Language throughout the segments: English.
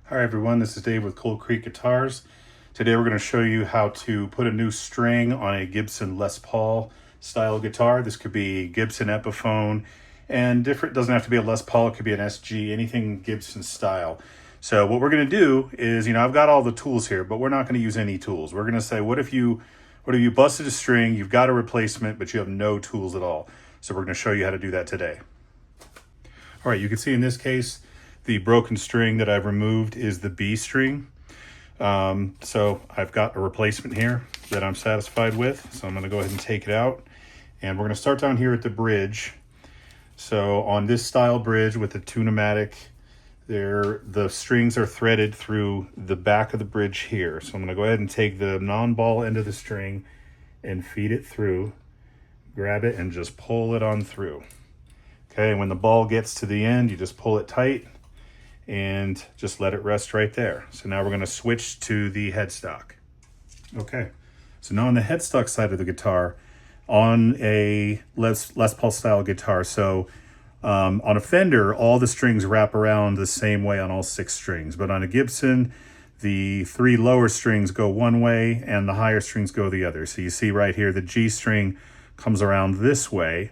Hi everyone, this is Dave with Cold Creek Guitars. Today we're going to show you how to put a new string on a Gibson Les Paul style guitar. This could be Gibson Epiphone, and different, doesn't have to be a Les Paul, it could be an SG, anything Gibson style. So what we're going to do is, I've got all the tools here, but we're not going to use any tools. We're going to say, what if you busted a string, you've got a replacement, but you have no tools at all. So we're going to show you how to do that today. All right, you can see in this case, the broken string that I've removed is the B string. So I've got a replacement here that I'm satisfied with. So I'm going to go ahead and take it out. And we're going to start down here at the bridge. So on this style bridge with the Tune-o-matic, the strings are threaded through the back of the bridge here. So I'm going to go ahead and take the non-ball end of the string and feed it through, grab it, and just pull it on through. Okay, and when the ball gets to the end, you just pull it tight and just let it rest right there. So now we're going to switch to the headstock. Okay, so now on the headstock side of the guitar, on a Les Paul style guitar, so on a Fender, all the strings wrap around the same way on all 6 strings, but on a Gibson, the 3 lower strings go one way and the higher strings go the other. So you see right here, the G string comes around this way,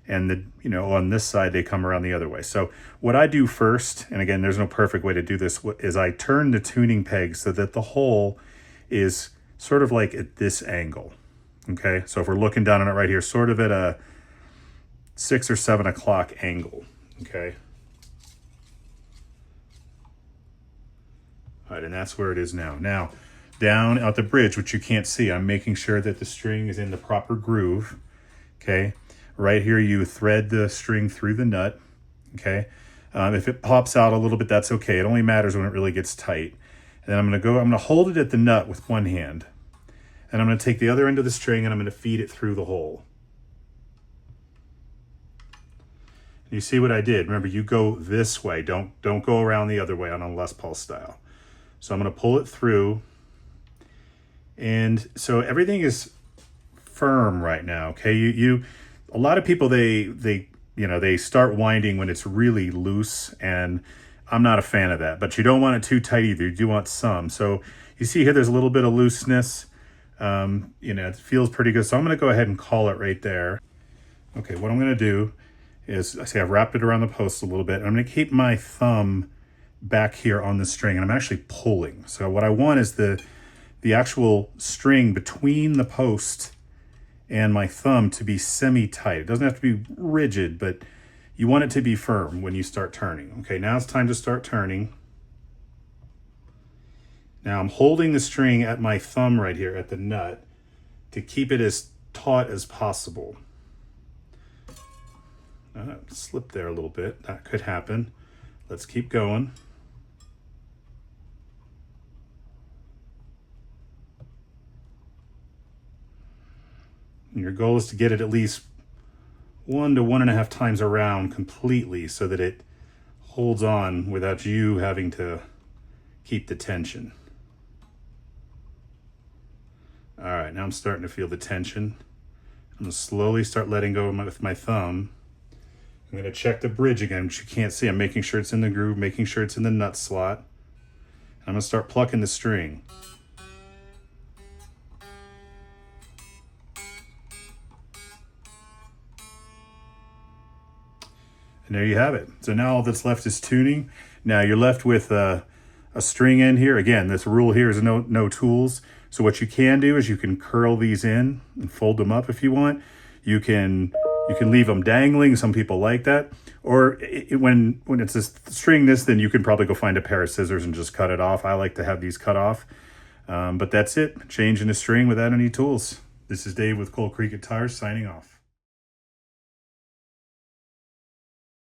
and on this side they come around the other way. So what I do first, and again, there's no perfect way to do this, is I turn the tuning peg so that the hole is sort of like at this angle. Okay, so if we're looking down on it right here, sort of at a 6 or 7 o'clock angle. Okay. All right, and that's where it is now. Now, down at the bridge, which you can't see, I'm making sure that the string is in the proper groove. Okay. Right here, you thread the string through the nut, okay? If it pops out a little bit, that's okay. It only matters when it really gets tight. And then I'm gonna hold it at the nut with one hand. And I'm gonna take the other end of the string and I'm gonna feed it through the hole. And you see what I did? Remember, you go this way. Don't go around the other way on a Les Paul style. So I'm gonna pull it through. And so everything is firm right now, okay? A lot of people, they start winding when it's really loose, and I'm not a fan of that, but you don't want it too tight either. You do want some. So you see here, there's a little bit of looseness. It feels pretty good. So I'm going to go ahead and call it right there. Okay, what I'm going to do is, I've wrapped it around the post a little bit. I'm going to keep my thumb back here on the string, and I'm actually pulling. So what I want is the actual string between the post and my thumb to be semi-tight. It doesn't have to be rigid, but you want it to be firm when you start turning. Okay, now it's time to start turning. Now I'm holding the string at my thumb right here at the nut to keep it as taut as possible. Slipped there a little bit. That could happen. Let's keep going. Your goal is to get it at least 1 to 1.5 times around completely so that it holds on without you having to keep the tension. All right, now I'm starting to feel the tension. I'm going to slowly start letting go with my thumb. I'm going to check the bridge again, which you can't see. I'm making sure it's in the groove, making sure it's in the nut slot. I'm going to start plucking the string. And there you have it. So now all that's left is tuning. Now you're left with a string end here. Again, this rule here is no tools. So what you can do is you can curl these in and fold them up if you want. You can leave them dangling. Some people like that. Or when it's a string then you can probably go find a pair of scissors and just cut it off. I like to have these cut off. But that's it. Changing the string without any tools. This is Dave with Cold Creek Guitars signing off.